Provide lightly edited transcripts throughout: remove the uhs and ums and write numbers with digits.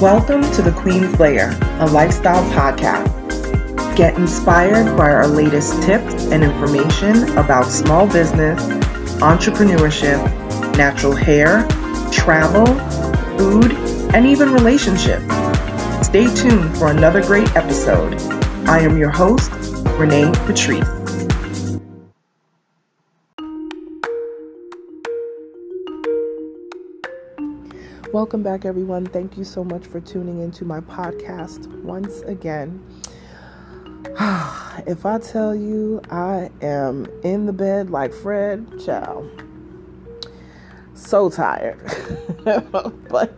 Welcome to The Queen's Lair, a lifestyle podcast. Get inspired by our latest tips and information about small business, entrepreneurship, natural hair, travel, food, and even relationships. Stay tuned for another great episode. I am your host, Renee Patrice. Welcome back, everyone. Thank you so much for tuning into my podcast once again. If I tell you I am in the bed like Fred, child, so tired, but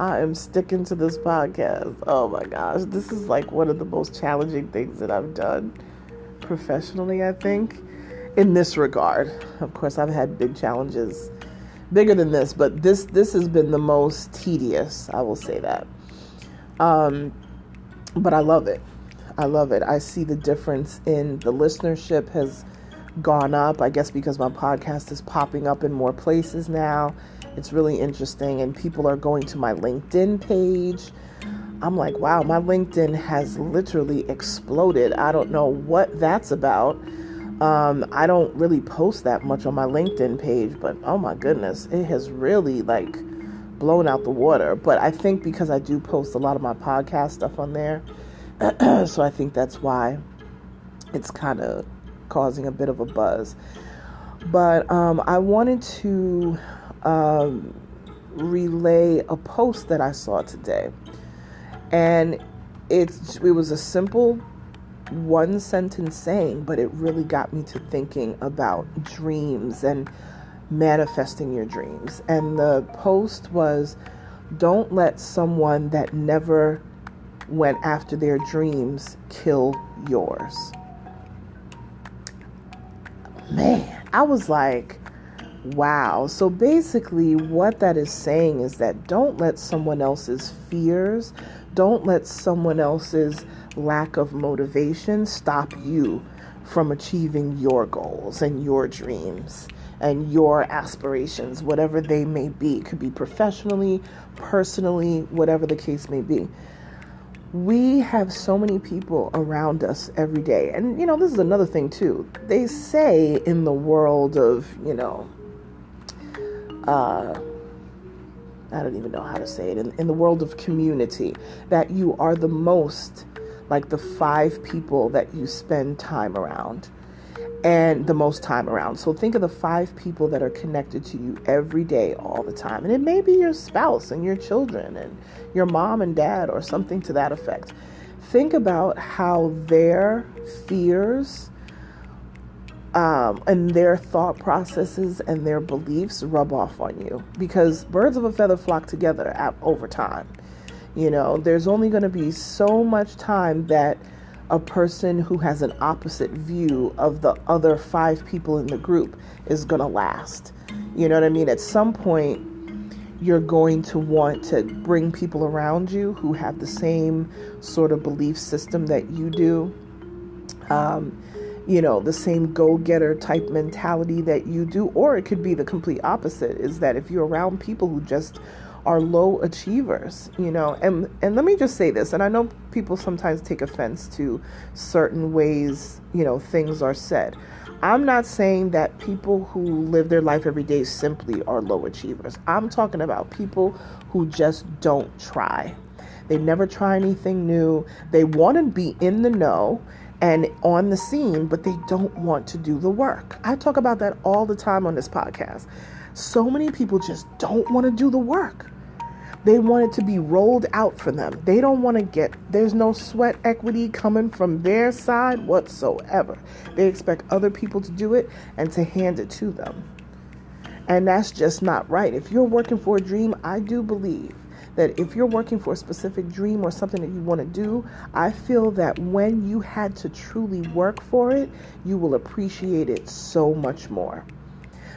I am sticking to this podcast. Oh my gosh, this is like one of the most challenging things that I've done professionally, I think, in this regard. Of course, I've had big challenges bigger than this, but this has been the most tedious, I will say that. But I love it. I see the difference in the listenership has gone up, I guess because my podcast is popping up in more places now. It's really interesting, and people are going to my LinkedIn page. I'm like, wow, my LinkedIn has literally exploded. I don't know what that's about. I don't really post that much on my LinkedIn page, but oh my goodness, it has really blown out the water. But I think because I do post a lot of my podcast stuff on there, so I think that's why it's kind of causing a bit of a buzz. But I wanted to relay a post that I saw today, and it was a simple one sentence saying, but it really got me to thinking about dreams and manifesting your dreams. And the post was, don't let someone that never went after their dreams kill yours. Man, I was like, wow. So basically what that is saying is that don't let someone else's fears, don't let someone else's lack of motivation stop you from achieving your goals and your dreams and your aspirations, whatever they may be. It could be professionally, personally, whatever the case may be. We have so many people around us every day. And, this is another thing too. They say in the world of, I don't even know how to say it, in the world of community, that you are the most like the 5 people that you spend time around, and the most time around. So think of the 5 people that are connected to you every day, all the time. And it may be your spouse and your children and your mom and dad or something to that effect. Think about how their fears and their thought processes and their beliefs rub off on you, because birds of a feather flock together over time. There's only going to be so much time that a person who has an opposite view of the other 5 people in the group is going to last. You know what I mean? At some point, you're going to want to bring people around you who have the same sort of belief system that you do. The same go-getter type mentality that you do. Or it could be the complete opposite, is that if you're around people who just are low achievers, and let me just say this, and I know people sometimes take offense to certain ways, things are said. I'm not saying that people who live their life every day simply are low achievers. I'm talking about people who just don't try. They never try anything new. They want to be in the know and on the scene, but they don't want to do the work. I talk about that all the time on this podcast. So many people just don't want to do the work. They want it to be rolled out for them. They don't want to there's no sweat equity coming from their side whatsoever. They expect other people to do it and to hand it to them. And that's just not right. If you're working for a dream, I do believe that if you're working for a specific dream or something that you want to do, I feel that when you had to truly work for it, you will appreciate it so much more.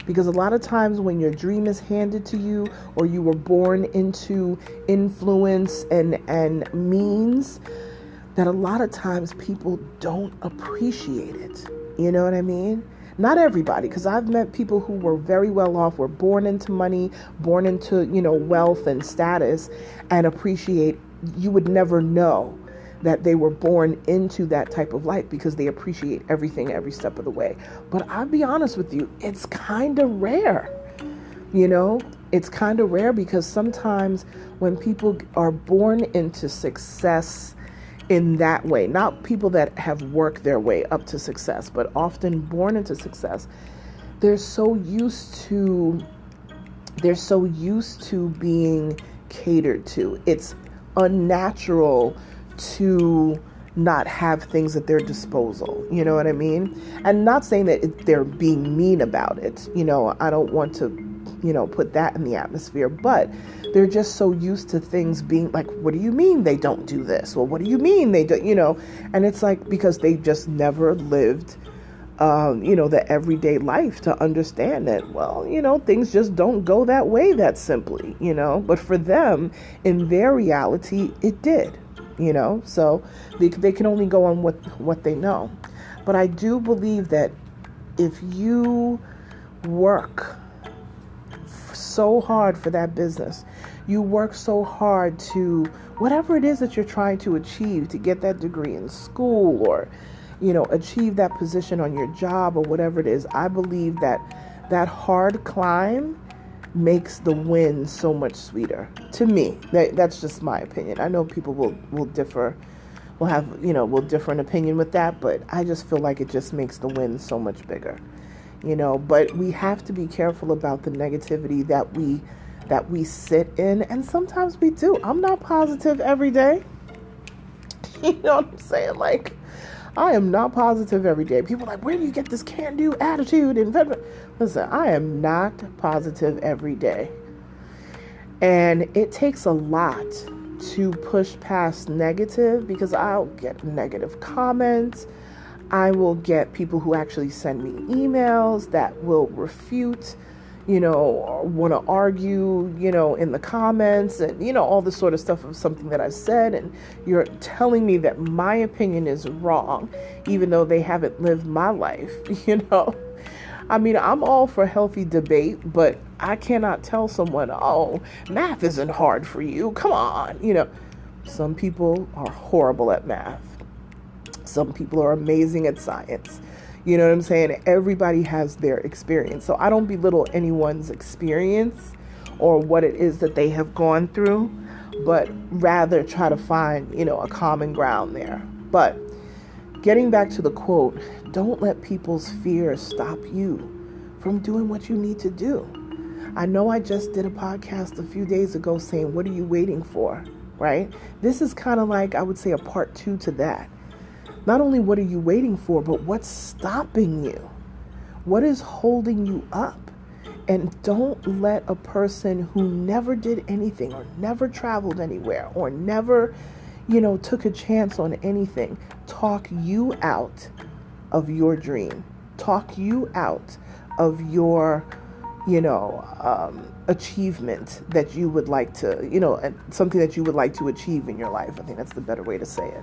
Because a lot of times when your dream is handed to you, or you were born into influence and means, that a lot of times people don't appreciate it. You know what I mean? Not everybody, because I've met people who were very well off, were born into money, born into, wealth and status, and appreciate, you would never know that they were born into that type of life because they appreciate everything every step of the way. But I'll be honest with you, it's kind of rare. It's kind of rare because sometimes when people are born into success in that way, not people that have worked their way up to success, but often born into success, they're so used to being catered to. It's unnatural to not have things at their disposal. You know what I mean? And not saying that they're being mean about it. I don't want to, put that in the atmosphere, but they're just so used to things being like, what do you mean they don't do this? Well, what do you mean they do, and it's like, because they just never lived, the everyday life to understand that, well, things just don't go that way that simply, but for them, in their reality, it did. So they can only go on what they know. But I do believe that if you work so hard for that business, you work so hard to whatever it is that you're trying to achieve, to get that degree in school or, achieve that position on your job or whatever it is, I believe that hard climb makes the win so much sweeter. To me, that's just my opinion. I know people will differ, will have, will differ in opinion with that, but I just feel like it just makes the win so much bigger, but we have to be careful about the negativity that we sit in, and sometimes we do. I'm not positive every day. You know what I'm saying? Like, I am not positive every day. People are like, where do you get this can-do attitude? And listen, I am not positive every day. And it takes a lot to push past negative, because I'll get negative comments. I will get people who actually send me emails that will refute, or want to argue, in the comments and, all this sort of stuff of something that I said. And you're telling me that my opinion is wrong, even though they haven't lived my life, I mean, I'm all for healthy debate, but I cannot tell someone, oh, math isn't hard for you. Come on. Some people are horrible at math. Some people are amazing at science. You know what I'm saying? Everybody has their experience. So I don't belittle anyone's experience or what it is that they have gone through, but rather try to find, a common ground there. But getting back to the quote, don't let people's fears stop you from doing what you need to do. I know I just did a podcast a few days ago saying, what are you waiting for? Right? This is kind of like, I would say, a part 2 to that. Not only what are you waiting for, but what's stopping you? What is holding you up? And don't let a person who never did anything or never traveled anywhere or never, took a chance on anything talk you out of your dream. Talk you out of your, achievement that you would like to, something that you would like to achieve in your life. I think that's the better way to say it.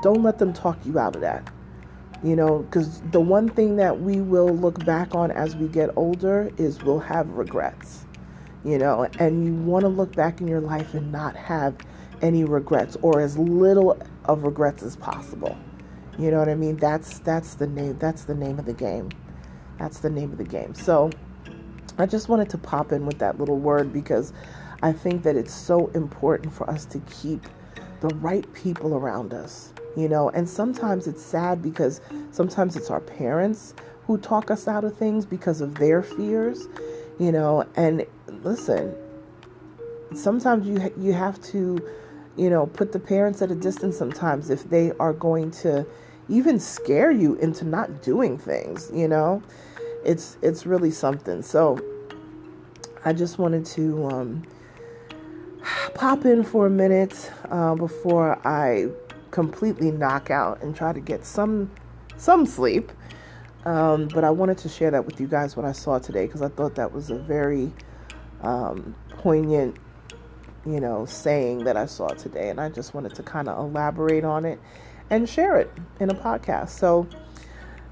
Don't let them talk you out of that, because the one thing that we will look back on as we get older is we'll have regrets, and you want to look back in your life and not have any regrets or as little of regrets as possible. You know what I mean? That's the name of the game. That's the name of the game. So I just wanted to pop in with that little word because I think that it's so important for us to keep the right people around us. And sometimes it's sad because sometimes it's our parents who talk us out of things because of their fears, and listen, sometimes you have to, put the parents at a distance sometimes if they are going to even scare you into not doing things, it's really something. So I just wanted to pop in for a minute before I completely knock out and try to get some sleep. But I wanted to share that with you guys, what I saw today, because I thought that was a very poignant, saying that I saw today. And I just wanted to kind of elaborate on it and share it in a podcast. So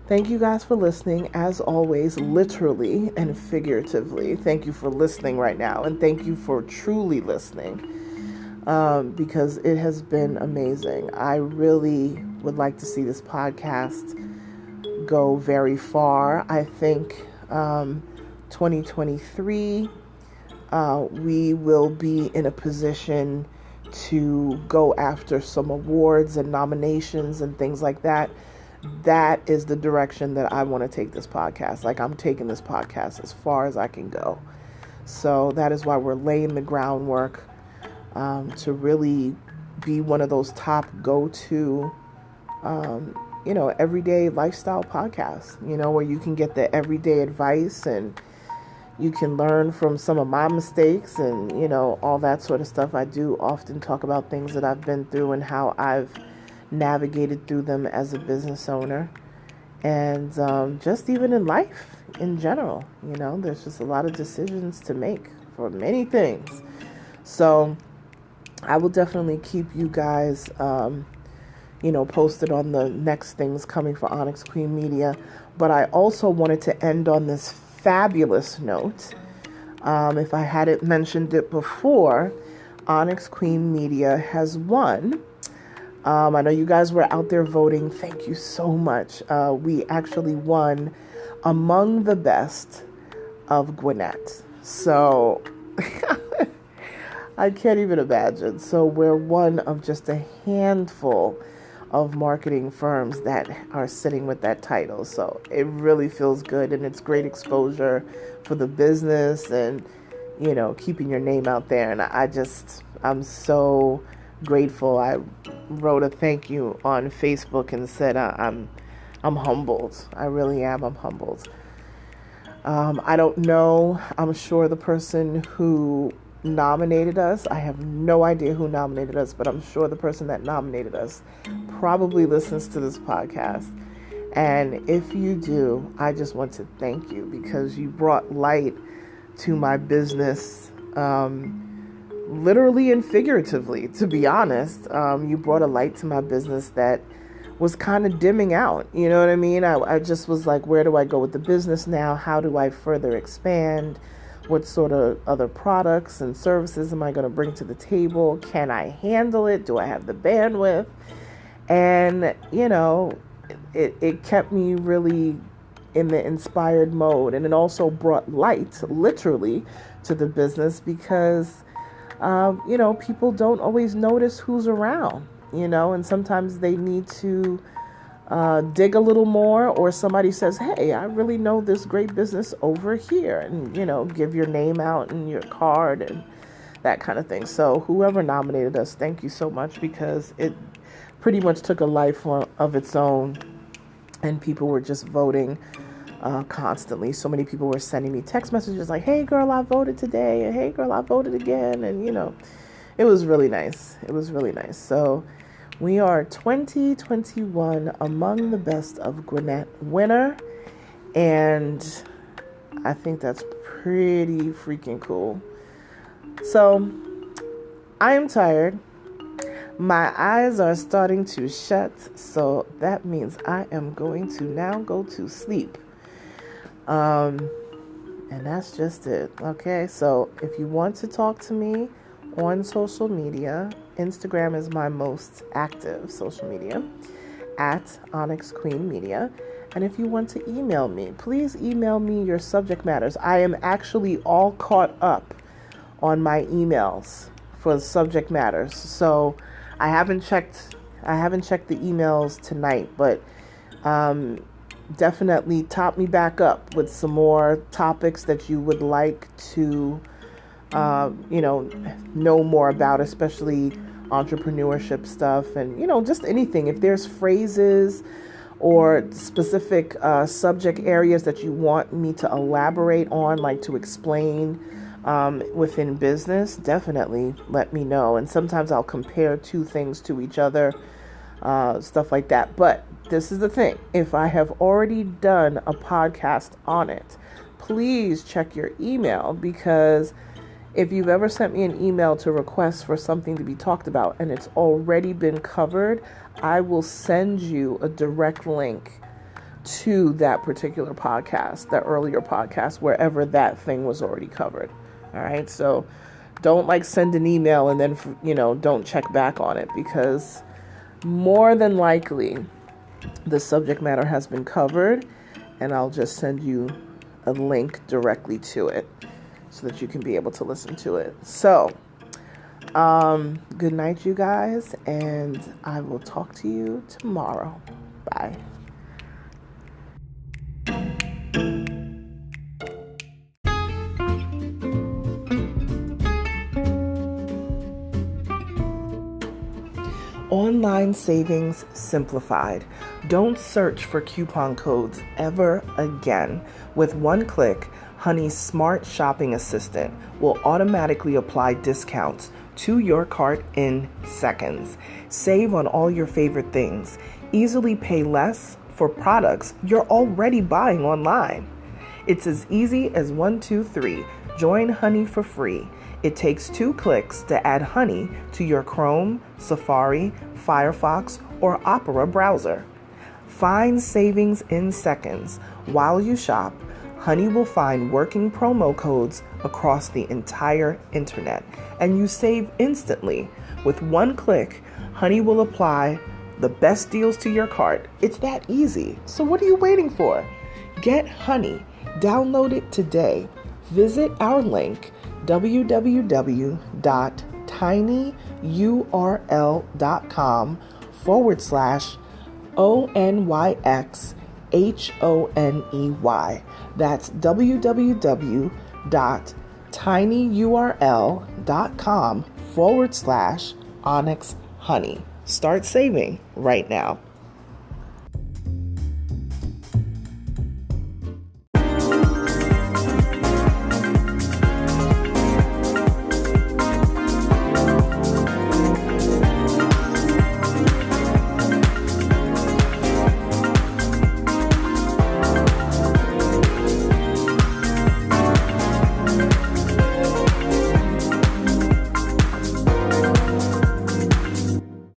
Thank you guys for listening, as always, literally and figuratively. Thank you for listening right now, and thank you for truly listening, because it has been amazing. I really would like to see this podcast go very far. I think 2023, we will be in a position to go after some awards and nominations and things like that. That is the direction that I want to take this podcast. Like, I'm taking this podcast as far as I can go. So that is why we're laying the groundwork to really be one of those top go-to, everyday lifestyle podcasts, where you can get the everyday advice and you can learn from some of my mistakes and, all that sort of stuff. I do often talk about things that I've been through and how I've navigated through them as a business owner, and just even in life in general. There's just a lot of decisions to make for many things. So I will definitely keep you guys posted on the next things coming for Onyx Queen Media. But I also wanted to end on this fabulous note. If I hadn't mentioned it before, Onyx Queen Media has won. I know you guys were out there voting. Thank you so much. We actually won Among the Best of Gwinnett. So I can't even imagine. So we're one of just a handful of marketing firms that are sitting with that title. So it really feels good, and it's great exposure for the business and, keeping your name out there. And I'm so grateful. I wrote a thank you on Facebook and said I'm humbled. I really am. I'm humbled. I don't know. I'm sure the person who nominated us, I have no idea who nominated us, but I'm sure the person that nominated us probably listens to this podcast. And if you do, I just want to thank you, because you brought light to my business, literally and figuratively, to be honest. You brought a light to my business that was kind of dimming out. You know what I mean? I just was like, where do I go with the business now? How do I further expand? What sort of other products and services am I going to bring to the table? Can I handle it? Do I have the bandwidth? And, it kept me really in the inspired mode. And it also brought light, literally, to the business, because people don't always notice who's around, and sometimes they need to dig a little more, or somebody says, hey, I really know this great business over here, and, give your name out and your card and that kind of thing. So whoever nominated us, thank you so much, because it pretty much took a life of its own, and people were just voting constantly. So many people were sending me text messages like, hey girl, I voted today, and hey girl, I voted again. And it was really nice. It was really nice. So we are 2021 Among the Best of Gwinnett winner, and I think that's pretty freaking cool. So I am tired. My eyes are starting to shut, so that means I am going to now go to sleep. And that's just it. Okay, so if you want to talk to me on social media, Instagram is my most active social media, at Onyx Queen Media. And if you want to email me, please email me your subject matters. I am actually all caught up on my emails for subject matters. So I haven't checked the emails tonight, but definitely top me back up with some more topics that you would like to know more about, especially entrepreneurship stuff, and just anything. If there's phrases or specific subject areas that you want me to elaborate on, like to explain within business, definitely let me know. And sometimes I'll compare two things to each other, stuff like that. But this is the thing. If I have already done a podcast on it, please check your email, because if you've ever sent me an email to request for something to be talked about and it's already been covered, I will send you a direct link to that particular podcast, that earlier podcast, wherever that thing was already covered. All right. So don't like send an email and then, don't check back on it, because more than likely the subject matter has been covered, and I'll just send you a link directly to it so that you can be able to listen to it. So, good night, you guys, and I will talk to you tomorrow. Bye. Online savings simplified. Don't search for coupon codes ever again. With one click, Honey's smart shopping assistant will automatically apply discounts to your cart in seconds. Save on all your favorite things. Easily pay less for products you're already buying online. It's as easy as 1, 2, 3. Join Honey for free. It takes 2 clicks to add Honey to your Chrome, Safari, Firefox, or Opera browser. Find savings in seconds. While you shop, Honey will find working promo codes across the entire internet, and you save instantly. With one click, Honey will apply the best deals to your cart. It's that easy. So what are you waiting for? Get Honey. Download it today. Visit our link, www.tinyurl.com/ONYXHONEY. That's www.tinyurl.com/Onyx Honey. Start saving right now.